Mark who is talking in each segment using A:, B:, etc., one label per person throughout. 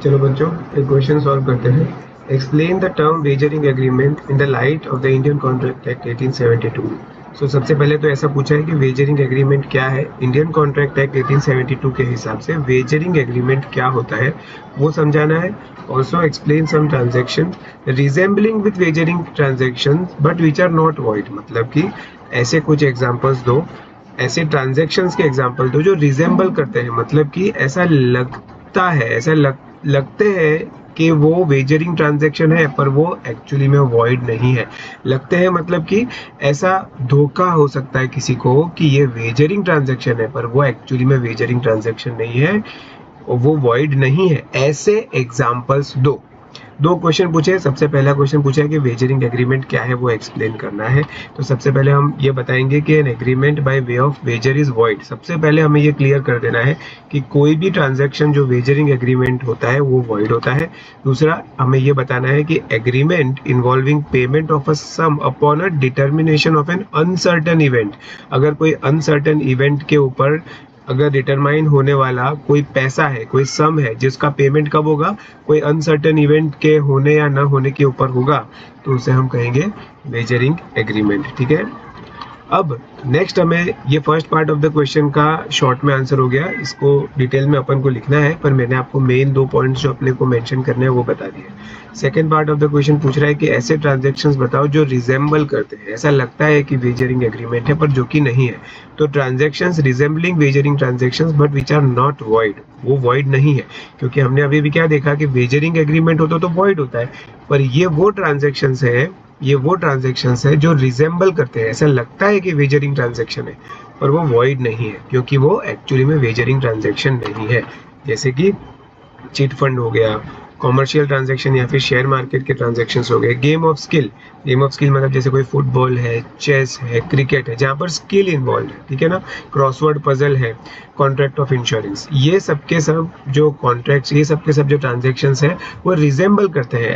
A: चलो बच्चों एक क्वेश्चन सॉल्व करते हैं। Explain the term wagering agreement in the light of the Indian contract act 1872। सो सबसे पहले तो ऐसा पूछा है कि वेजरिंग एग्रीमेंट क्या है। इंडियन कॉन्ट्रैक्ट एक्ट 1872 के हिसाब से वेजरिंग एग्रीमेंट क्या होता है वो समझाना है। Also explain some transaction resembling with wagering transaction but which are not void, मतलब कि ऐसे कुछ एग्जाम्पल्स दो, ऐसे ट्रांजेक्शन्स के एग्जाम्पल दो जो रिजेंबल करते हैं, मतलब कि ऐसा लगता है, लगते हैं कि वो वेजरिंग ट्रांजैक्शन है पर वो एक्चुअली में वॉइड नहीं है। लगते हैं मतलब कि ऐसा धोखा हो सकता है किसी को कि ये वेजरिंग ट्रांजैक्शन है पर वो एक्चुअली में वेजरिंग ट्रांजैक्शन नहीं है, वो वॉइड नहीं है। ऐसे एग्जाम्पल्स दो क्वेश्चन पूछे। सबसे पहला क्वेश्चन पूछा है कि वेजरिंग एग्रीमेंट क्या है वो एक्सप्लेन करना है। तो सबसे पहले हम ये बताएंगे कि an agreement by way of wager is void. सबसे पहले हमें ये क्लियर कर देना है कि कोई भी ट्रांजैक्शन जो वेजरिंग एग्रीमेंट होता है वो वॉइड होता है। दूसरा हमें ये बताना है कि agreement involving payment of a sum upon a determination of an uncertain event. अगर कोई अनसर्टन इवेंट के ऊपर अगर डिटरमाइन होने वाला कोई पैसा है, कोई सम है जिसका पेमेंट कब होगा, कोई अनसर्टेन इवेंट के होने या ना होने के ऊपर होगा, तो उसे हम कहेंगे वेजरिंग एग्रीमेंट। ठीक है। अब नेक्स्ट हमें ये first part of the question का शॉर्ट में आंसर हो गया, इसको डिटेल में अपन को लिखना है पर मैंने आपको मेन 2 पॉइंट्स जो अपने को मेंशन करने हैं वो बता दिए। Second part of the question पूछ रहा है कि ऐसे ट्रांजैक्शंस बताओ जो रिजेंबल करते हैं, ऐसा लगता है कि वेजरिंग एग्रीमेंट है पर जो कि नहीं है। तो transactions resembling wagering transactions but which are not void, वो वॉइड नहीं है, क्योंकि हमने अभी भी क्या देखा कि वेजरिंग एग्रीमेंट होता तो वॉइड होता है, पर ये वो ट्रांजैक्शंस है जो रिजेंबल करते हैं, ऐसा लगता है कि वेजरिंग ट्रांजैक्शन है पर वो वॉइड नहीं है, क्योंकि वो एक्चुअली में वेजरिंग ट्रांजैक्शन नहीं है। जैसे कि चिट फंड हो गया, कॉमर्शियल ट्रांजैक्शन या फिर शेयर मार्केट के ट्रांजैक्शंस हो गए। गेम ऑफ स्किल मतलब जैसे कोई फुटबॉल है, चेस है, क्रिकेट है, जहाँ पर स्किल इन्वॉल्व है, ठीक है ना, क्रॉसवर्ड पजल है, कॉन्ट्रैक्ट ऑफ इंश्योरेंस, ये सब के सब जो कॉन्ट्रैक्ट्स, ये सब के सब जो ट्रांजैक्शंस हैं वो रिजेंबल करते हैं,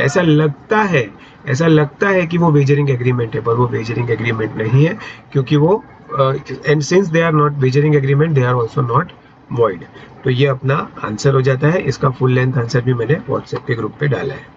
A: ऐसा लगता है कि वो वेजरिंग एग्रीमेंट है पर वो वेजरिंग एग्रीमेंट नहीं है, क्योंकि वो and since they are not wagering agreement they are also not void. तो ये अपना आंसर हो जाता है। इसका फुल लेंथ आंसर भी मैंने व्हाट्सएप के ग्रुप पे डाला है।